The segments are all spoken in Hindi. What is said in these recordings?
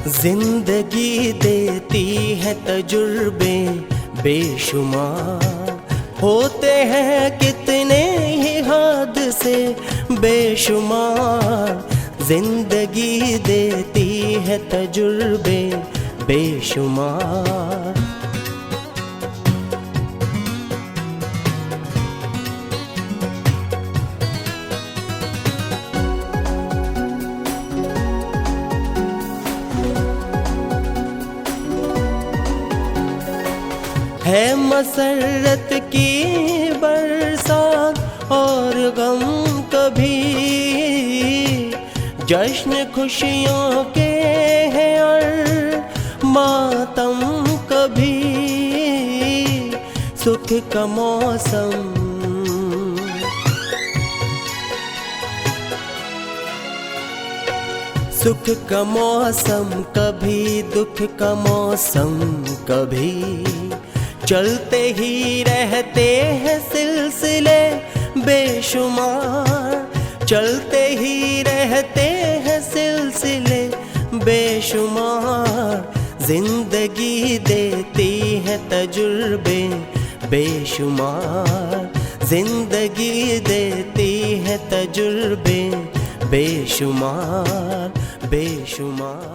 जिंदगी देती है तजुर्बे बेशुमार, होते हैं कितने ही हादसे बेशुमार। जिंदगी देती है तजुर्बे बेशुमार। है मसरत की बरसात और गम कभी, जश्न खुशियों के हैं और मातम कभी। सुख का मौसम सुख का मौसम कभी, दुख का मौसम कभी। चलते ही रहते हैं सिलसिले बेशुमार, चलते ही रहते हैं सिलसिले बेशुमार। जिंदगी देती है तजुर्बे बेशुमार, जिंदगी देती है तजुर्बे बेशुमार बेशुमार।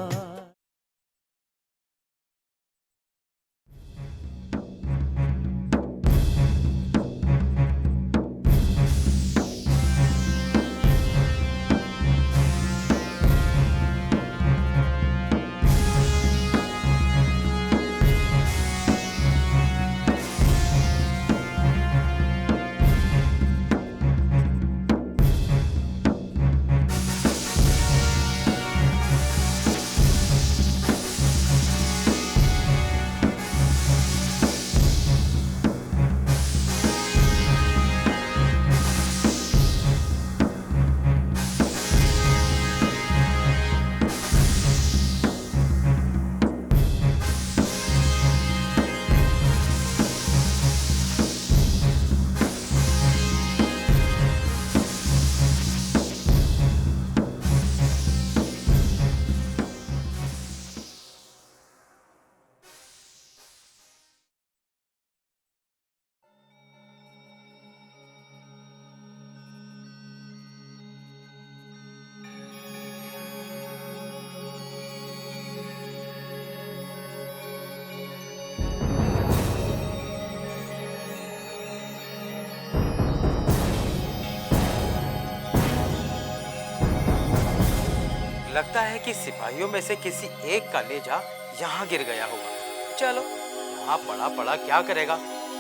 लगता है कि सिपाहियों में से किसी एक का नेजा यहाँ गिर गया होगा। चलो, यहाँ पड़ा पड़ा क्या करेगा,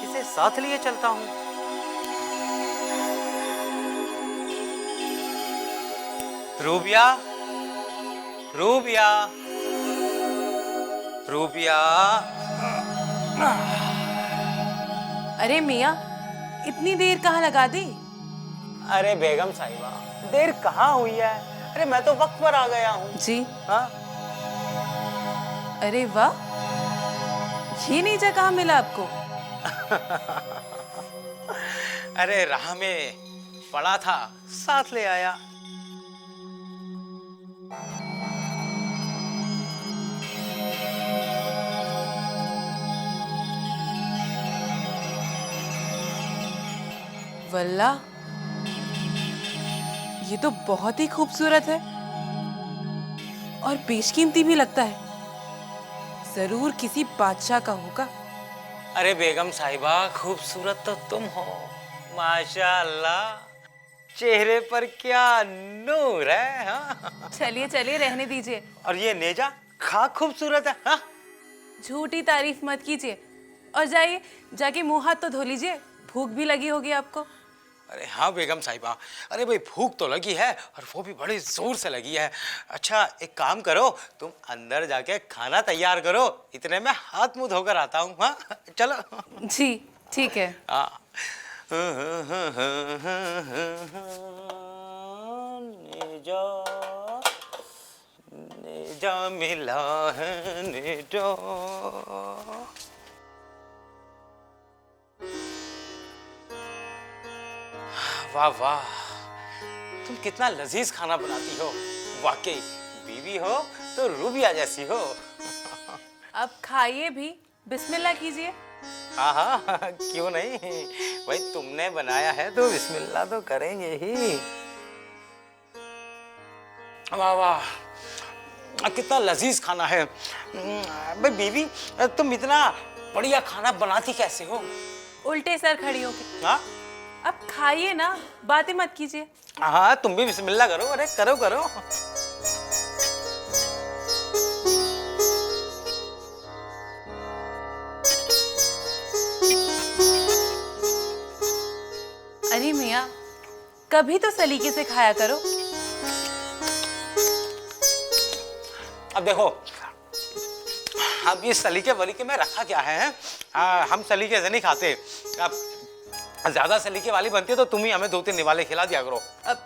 इसे साथ लिए चलता हूँ। रूबिया, रूबिया, रूबिया। अरे मियाँ, इतनी देर कहाँ लगा दी? अरे बेगम साहिबा, देर कहाँ हुई है? अरे मैं तो वक्त पर आ गया हूँ। जी हाँ? अरे वाह, ये नेजा कहाँ मिला आपको? अरे राह में पड़ा था, साथ ले आया। वल्ला, ये तो बहुत ही खूबसूरत है और बेशकीमती भी लगता है। जरूर किसी बादशाह का होगा। अरे बेगम साहिबा, खूबसूरत तो तुम हो, माशाअल्लाह। चेहरे पर क्या नूर है। हाँ? चलिए चलिए, रहने दीजिए। और ये नेजा खा खूबसूरत है। हाँ? झूठी तारीफ मत कीजिए और जाइए, जाके मुंह हाथ तो धो लीजिए, भूख भी लगी होगी आपको। अरे हाँ बेगम साहिबा, अरे भाई भूख तो लगी है और वो भी बड़े जोर से लगी है। अच्छा एक काम करो, तुम अंदर जाके खाना तैयार करो, इतने में हाथ मुंह धोकर आता हूँ। हाँ चलो। जी ठीक है। हाँ। नेजा, नेजा मिला है नेजा। वाह वाह, तुम कितना लजीज खाना बनाती हो। वाकई बीवी हो तो रूबिया जैसी हो। अब खाइए भी, बिस्मिल्लाह कीजिए। हाँ हाँ, क्यों नहीं, भाई तुमने बनाया है तो बिस्मिल्लाह तो करेंगे ही। वाह वाह, कितना लजीज खाना है। भाई बीवी, तुम इतना बढ़िया खाना बनाती कैसे हो? उल्टे सर खड़ी होके। हाँ अब खाइए ना, बातें मत कीजिए। हाँ, तुम भी बिस्मिल्लाह करो। अरे करो करो। अरे मियाँ, कभी तो सलीके से खाया करो। अब देखो, अब ये सलीके वलीके में रखा क्या है? हम सलीके से नहीं खाते। अब ज्यादा सलीके वाली बनती है तो तुम ही हमें 2-3 निवाले खिला दिया करो। अब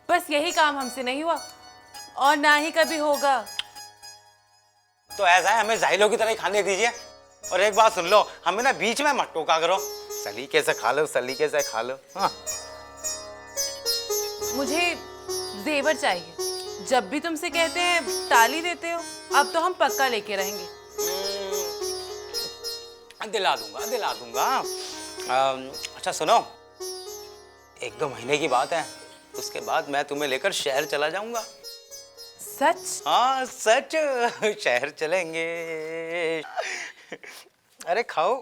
बस यही काम हमसे नहीं हुआ और ना ही कभी होगा। तो ऐसा है, हमें जाहिलों की तरह ही खाने दीजिए। और एक बात सुन लो, हमें ना बीच में मत टोका करो। सलीके से खा लो, सलीके से खा लो। हाँ। मुझे जेवर चाहिए। जब भी तुमसे कहते हैं टाली देते हो। अब तो हम पक्का लेके रहेंगे। दिला दूंगा, दिला दूंगा। अच्छा सुनो, 1-2 महीने की बात है, उसके बाद मैं तुम्हें लेकर शहर चला जाऊंगा। सच? हाँ सच, शहर चलेंगे। अरे खाओ,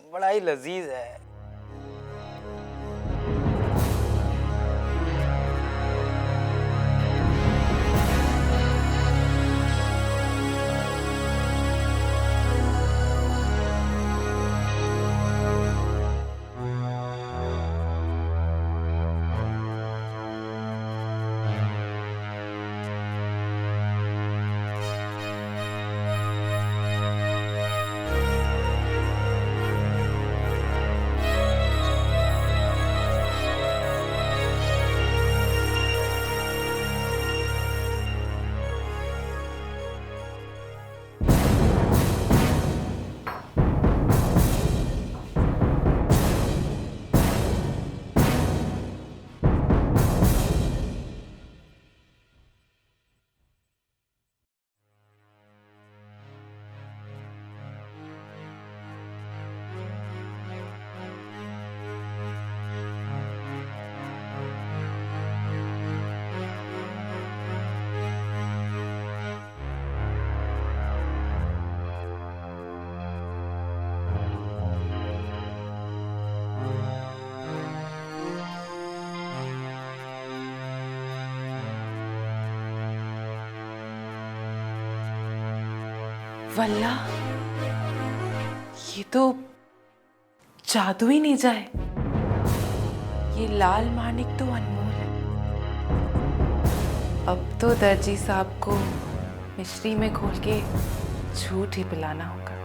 बड़ा ही लजीज है। वल्ला, ये तो जादू ही नहीं जाए। ये लाल माणिक तो अनमोल है। अब तो दर्जी साहब को मिश्री में घोल के झूठ ही पिलाना होगा।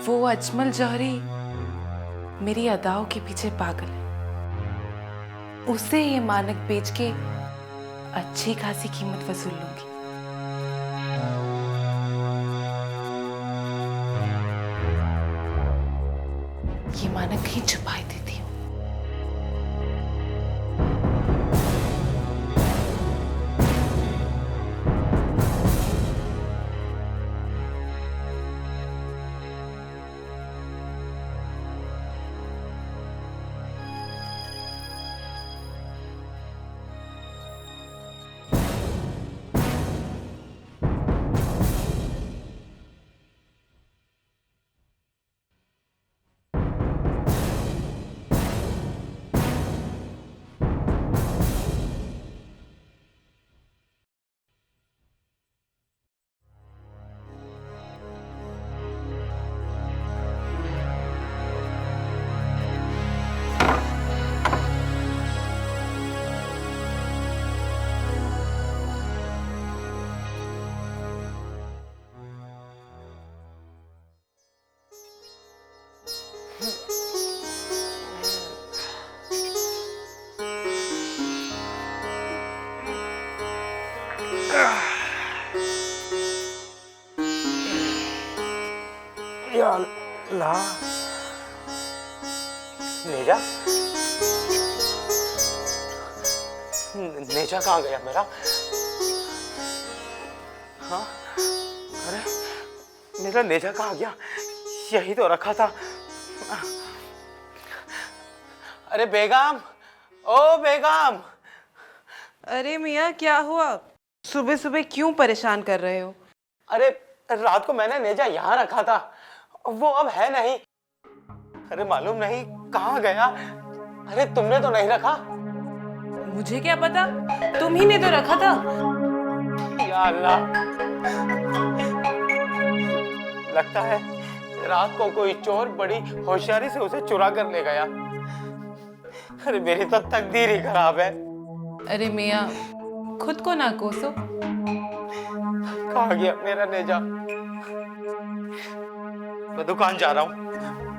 वो अजमल जौहरी मेरी अदाओं के पीछे पागल है। उसे ये मानक बेच के अच्छी खासी कीमत वसूल लूंगी। ये मानक ही छुपाई देती हूँ। या अल्लाह, नेजा नेजा कहाँ गया मेरा? हाँ, अरे मेरा नेजा कहाँ गया? यही तो रखा था। अरे बेगम, ओ बेगम। अरे मियाँ, क्या हुआ? सुबह सुबह क्यों परेशान कर रहे हो? अरे रात को मैंने नेजा यहाँ रखा था, वो अब है नहीं। अरे मालूम नहीं कहाँ गया। अरे तुमने तो नहीं रखा? मुझे क्या पता, तुम ही ने तो रखा था। या अल्लाह, लगता है रात को कोई चोर बड़ी होशियारी से उसे चुरा कर ले गया। अरे मेरी तो तकदीर ही खराब है। अरे मियाँ, खुद को ना कोसो। कहाँ गया मेरा नेजा? मैं दुकान जा रहा हूँ।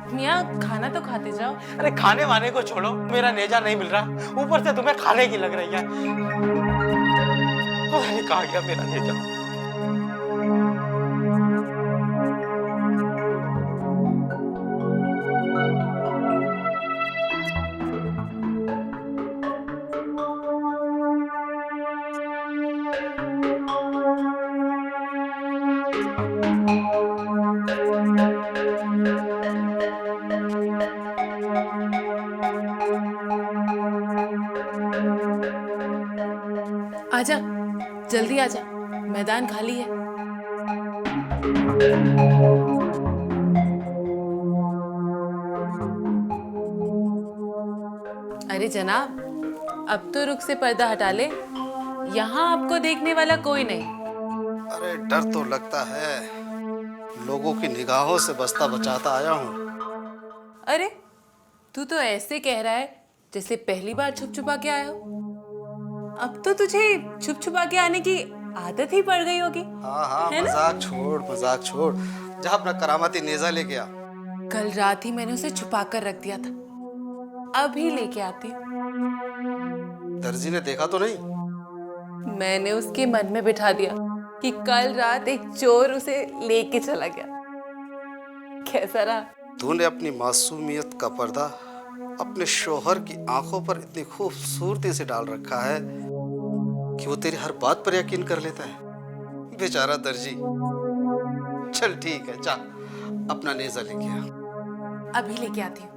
मियाँ, खाना तो खाते जाओ। अरे खाने वाने को छोड़ो, मेरा नेजा नहीं मिल रहा, ऊपर से तुम्हें खाने की लग रही है। अरे कहाँ गया मेरा नेजा? आजा, जल्दी आजा, मैदान खाली है। अरे जनाब, अब तो रुख से पर्दा हटा ले, यहाँ आपको देखने वाला कोई नहीं। अरे डर तो लगता है, लोगों की निगाहों से बचता बचाता आया हूँ। अरे तू तो ऐसे कह रहा है जैसे पहली बार छुप छुपा के आया हो। अब तो तुझे छुप छुपा के आने की आदत ही पड़ गई होगी। हाँ हाँ, है ना? मजाक छोड़, जा अपना करामाती नेजा लेके आ। कल रात ही मैंने उसे छुपा कर रख दिया था, अभी लेके आती हूँ। दर्जी ने देखा तो नहीं? मैंने उसके मन में बिठा दिया कि कल रात एक चोर उसे लेके चला गया। कैसा रहा? तूने अपनी मासूमियत का पर्दा अपने शोहर की आंखों पर इतनी खूबसूरती से डाल रखा है कि वो तेरी हर बात पर यकीन कर लेता है। बेचारा दर्जी। चल ठीक है, जा अपना नेजा लेके आ। अभी लेके आती हूँ।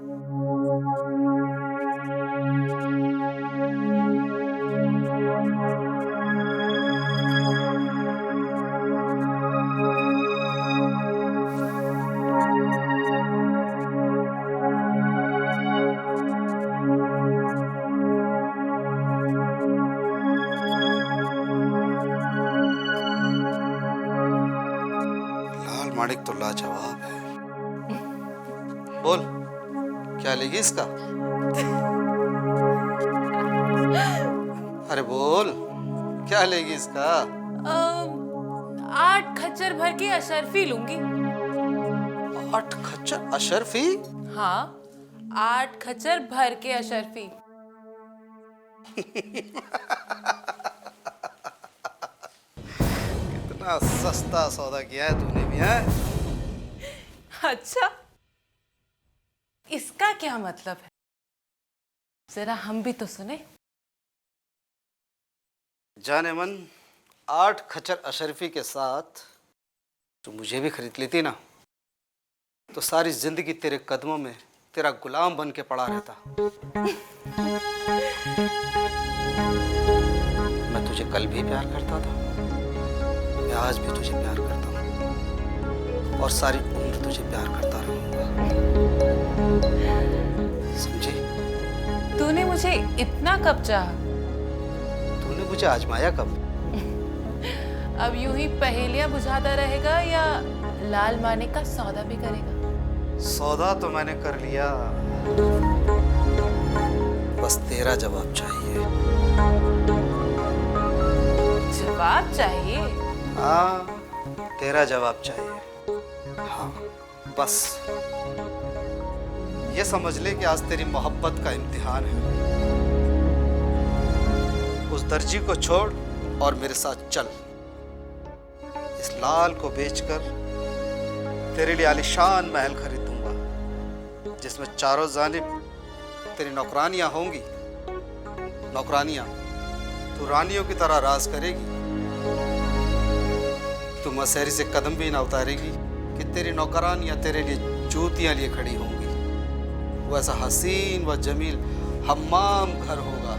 माणिक तो लाजवाब है। बोल, क्या लेगी इसका? अरे बोल, क्या लेगी इसका? 8 खच्चर भर के अशर्फी लूंगी। 8 खच्चर अशर्फी? हाँ, 8 खच्चर भर के अशर्फी। कितना सस्ता सौदा किया है तूने भी, है? अच्छा, इसका क्या मतलब है? जरा हम भी तो सुने। जाने मन, 8 खच्चर अशर्फी के साथ तो मुझे भी खरीद लेती ना, तो सारी जिंदगी तेरे कदमों में तेरा गुलाम बन के पड़ा रहता। मैं तुझे कल भी प्यार करता था, मैं आज भी तुझे प्यार करता हूँ और सारी उम्र तुझे प्यार करता रहूंगा। समझी? तूने मुझे इतना कब चाहा? तूने मुझे आजमाया कब? अब यूं ही पहेलियां बुझाता रहेगा या लाल माने का सौदा भी करेगा? सौदा तो मैंने कर लिया, बस तेरा जवाब चाहिए। जवाब चाहिए? हाँ, तेरा जवाब चाहिए। हाँ, बस ये समझ ले कि आज तेरी मोहब्बत का इम्तिहान है। उस दर्जी को छोड़ और मेरे साथ चल। इस लाल को बेचकर तेरे लिए आलीशान महल खरीद दूंगा, जिसमें चारों जानिब तेरी नौकरानियां होंगी। नौकरानियां तू रानियों की तरह राज करेगी, तू मसहरी से कदम भी ना उतारेगी कि तेरी नौकरानियां तेरे लिए जूतियां लिए खड़ी होंगी। वैसा हसीन व जमील हम्माम घर होगा।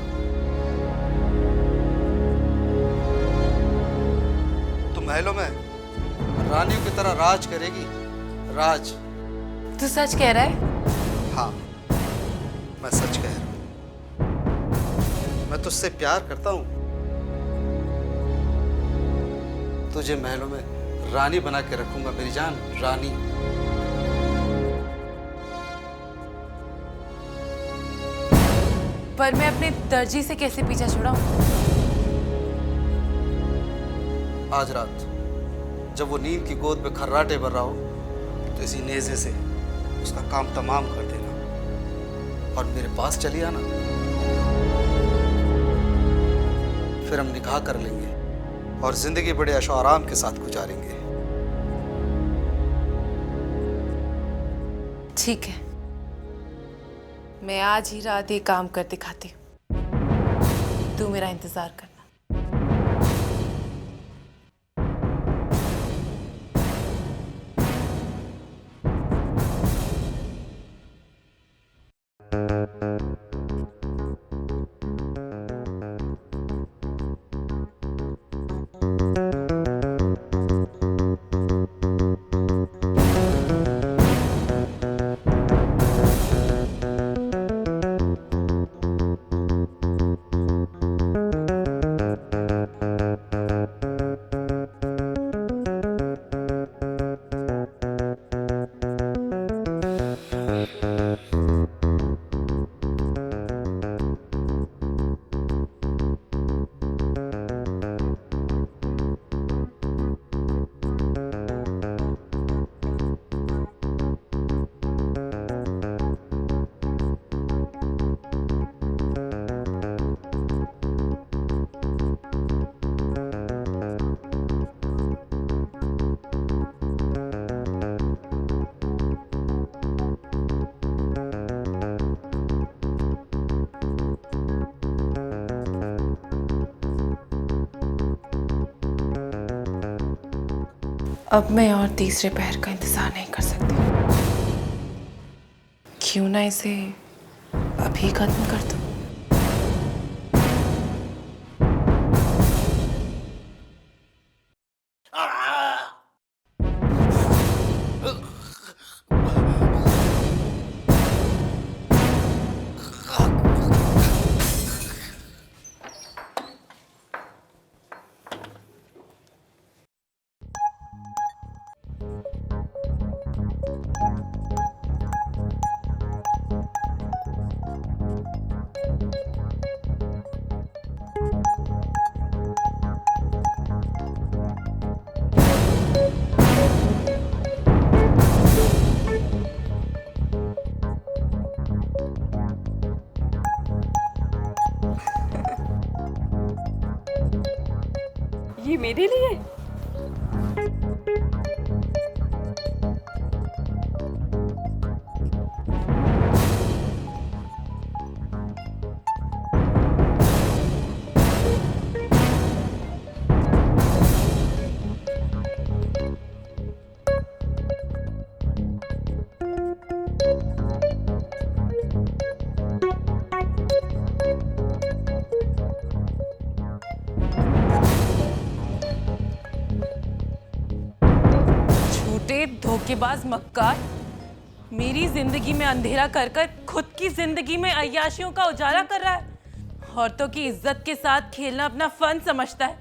तू महलों में रानियों की तरह राज करेगी, राज। तू सच कह रहा है? हाँ, मैं सच कह रहा हूं। मैं तुझसे प्यार करता हूं। तुझे महलों में रानी बना के रखूंगा मेरी जान, रानी। पर मैं अपने दर्जी से कैसे पीछा छुड़ाऊं? आज रात जब वो नींद की गोद में खर्राटे भर रहा हो तो इसी नेज़े से उसका काम तमाम कर देना और मेरे पास चली आना। फिर हम निकाह कर लेंगे और जिंदगी बड़े ऐशो आराम के साथ गुजारेंगे। ठीक है, मैं आज ही रात ये काम कर दिखाती हूँ। तू मेरा इंतजार करना। अब मैं और तीसरे पहर का इंतजार नहीं कर सकती। क्यों ना इसे अभी खत्म कर दूं? ये मेरे लिए? धोखेबाज मक्कार, मेरी जिंदगी में अंधेरा कर कर खुद की जिंदगी में अय्याशियों का उजाला कर रहा है। औरतों की इज्जत के साथ खेलना अपना फन समझता है,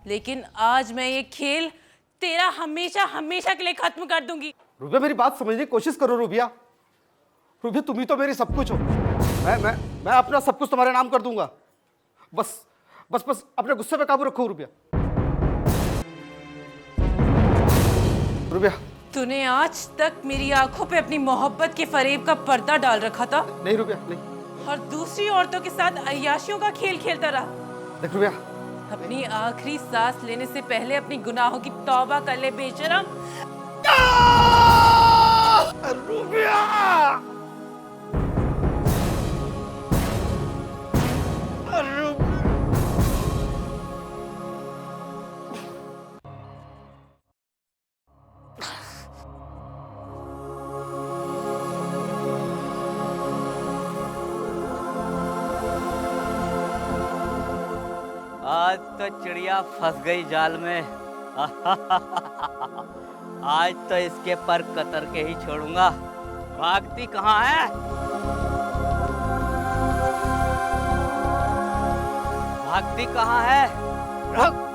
लेकिन आज मैं ये खेल तेरा हमेशा हमेशा के लिए खत्म कर दूंगी। रूबिया, मेरी बात समझने की कोशिश करो। रूबिया, रूबिया, तुम ही तो मेरी सब कुछ हो। मैं अपना सब कुछ तुम्हारे नाम कर दूंगा। बस बस बस अपने गुस्से पे काबू रखो रूबिया। रूबिया, तूने आज तक मेरी आंखों पे अपनी मोहब्बत के फरेब का पर्दा डाल रखा था। नहीं रूबिया, नहीं। और दूसरी औरतों के साथ अय्याशियों का खेल खेलता रहा। देख रूबिया, अपनी आखिरी सांस लेने से पहले अपनी गुनाहों की तौबा कर ले बेशरम। रूबिया, आज तो चिड़िया फंस गई जाल में। आज तो इसके पर कतर के ही छोड़ूंगा। भागती कहाँ है? भागती कहाँ है? रुक।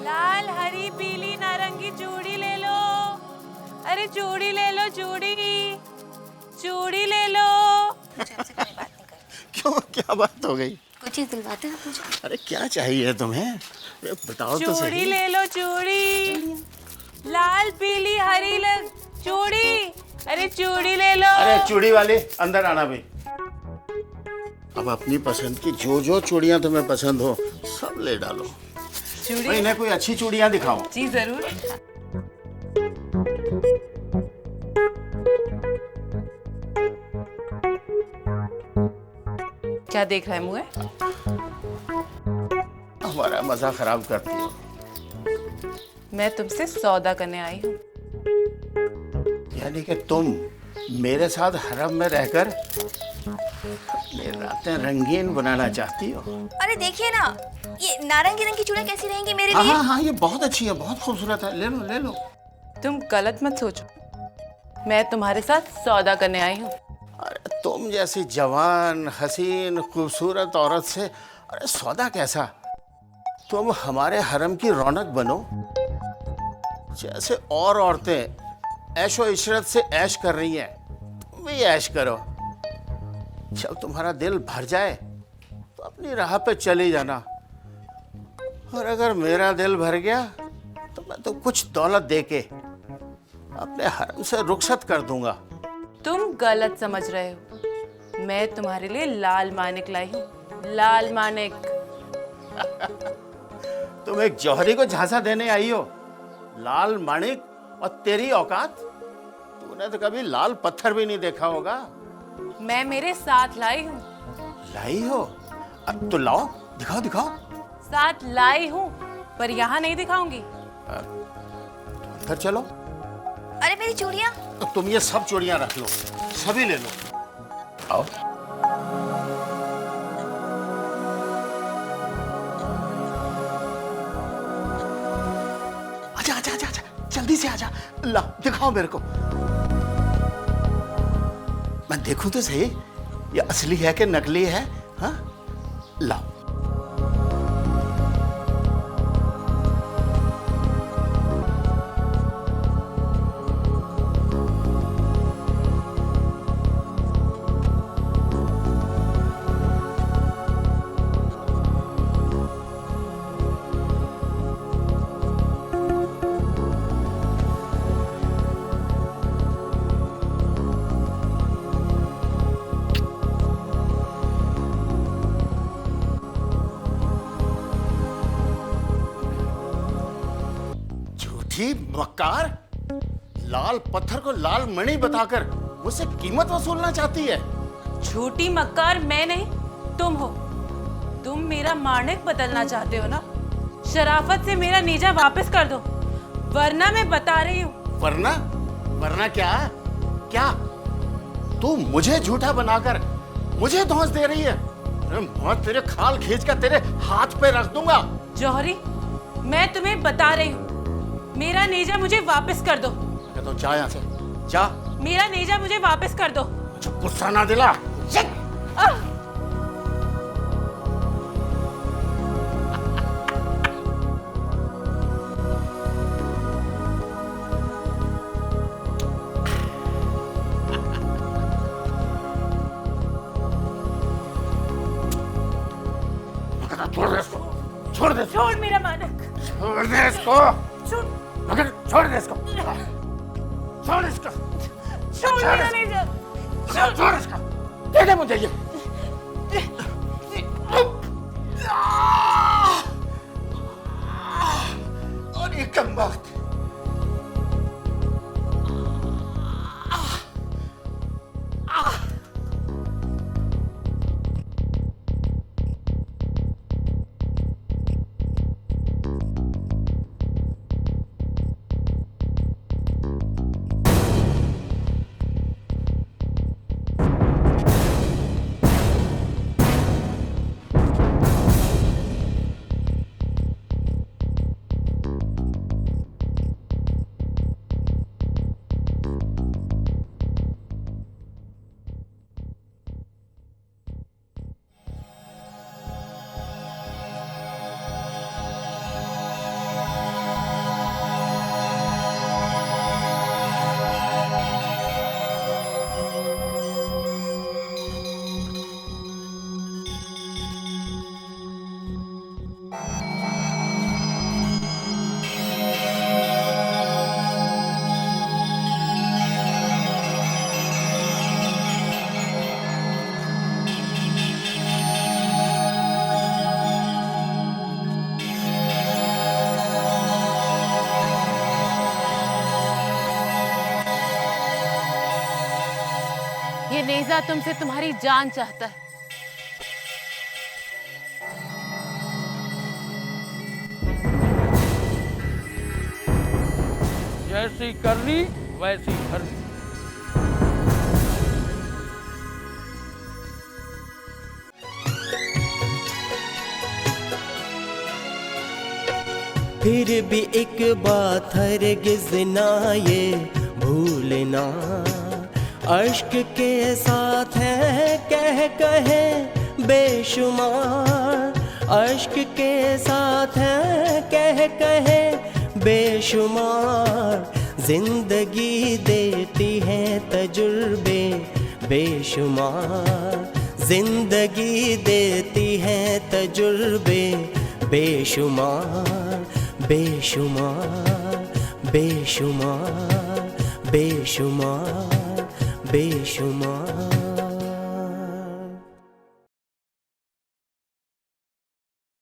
लाल हरी पीली नारंगी चूड़ी ले लो। अरे चूड़ी ले लो, चूड़ी चूड़ी ले लो। मुझे आपसे कोई बात नहीं करनी। क्यों, क्या बात हो गई? कोई चीज दिलवाते हो मुझे? अरे क्या चाहिए तुम्हें? अरे बताओ तो चूड़ी सही। ले लो, चूड़ी लाल पीली हरी चूड़ी। अरे चूड़ी ले लो। अरे चूड़ी वाले अंदर आना भाई। अब अपनी पसंद की जो जो चूड़ियां तुम्हें पसंद हो सब ले डालो। चूड़ी भाई इन्हें कोई अच्छी चूड़ियां दिखाओ। जी जरूर। क्या देख रहा है मुझे? हमारा मजा खराब करती हो। मैं तुमसे सौदा करने आई हूँ। यानी कि तुम मेरे साथ हरम में रहकर अपनी रातें रंगीन बनाना चाहती हो? अरे देखिए ना, ये नारंगी रंग की चूड़ियां कैसी रहेंगी मेरे हाँ लिए? हाँ हाँ, ये बहुत अच्छी है, बहुत खूबसूरत है। ले लो ले लो। तुम गलत मत सोचो, मैं तुम्हारे साथ सौदा करने आई हूँ। अरे तुम जैसी जवान हसीन खूबसूरत औरत से अरे सौदा कैसा? तुम हमारे हरम की रौनक बनो। जैसे और औरतें ऐशो इशरत से ऐश कर रही हैं, तुम भी ऐश करो। जब तुम्हारा दिल भर जाए तो अपनी राह पे चली जाना। और अगर मेरा दिल भर गया तो मैं तो कुछ दौलत देके अपने हरम से रुखसत कर दूंगा। तुम गलत समझ रहे हो। मैं तुम्हारे लिए लाल मानिक लाई हूँ। लाल मानिक। तुम एक जौहरी को झांसा देने आई हो? लाल माणिक और तेरी औकात? तूने तो कभी लाल पत्थर भी नहीं देखा होगा। मैं मेरे साथ लाई हूँ। लाई हो? अब तो लाओ, दिखाओ दिखाओ। साथ लाई हूँ, पर यहाँ नहीं दिखाऊंगी। फिर चलो। अरे मेरी चूड़ियां। तो तुम ये सब चूड़ियां रख लो, सभी ले लो। आओ। आजा आजा आजा आजा, जल्दी से आजा। ला दिखाओ मेरे को, मैं देखूं तो सही ये असली है कि नकली है। हाँ लाओ। मक्कार, लाल पत्थर को लाल मणि बताकर मुझसे कीमत वसूलना चाहती है। झूठी मक्कार मैं नहीं, तुम हो। तुम मेरा माणिक बदलना चाहते हो ना? शराफत से मेरा नेजा वापस कर दो, वरना मैं बता रही हूँ। वरना? वरना क्या? क्या तू मुझे झूठा बनाकर मुझे धौंस दे रही है? मैं तेरे खाल खींचकर तेरे हाथ पे रख दूंगा। जौहरी, मैं तुम्हें बता रही हूँ, मेरा नेजा मुझे वापस कर दो। तो जा यहाँ से, जा। मेरा नेजा मुझे वापस कर दो। मुझे गुस्सा ना दिला। छोड़ दे इसको, छोड़ दे, छोड़ मेरा मानक, छोड़ दे इसको, छोड़, मगर छोड़ दे इसको, छोड़ इसको, छोड़ मेरा नेजा, छोड़ इसको, दे दे मुझे ये। और ये कम वक्त ये नेजा तुमसे तुम्हारी जान चाहता है। जैसी करनी वैसी भरनी। फिर भी एक बात हरगिज ना ये भूलना, अश्क के साथ है कहे बेशुमार, अश्क के साथ है कहे बेशुमार, जिंदगी देती है तजुर्बे बेशुमार, जिंदगी देती है तजुर्बे बेशुमार, बेशुमार, बेशुमार, बेशुमार, बेशुमार।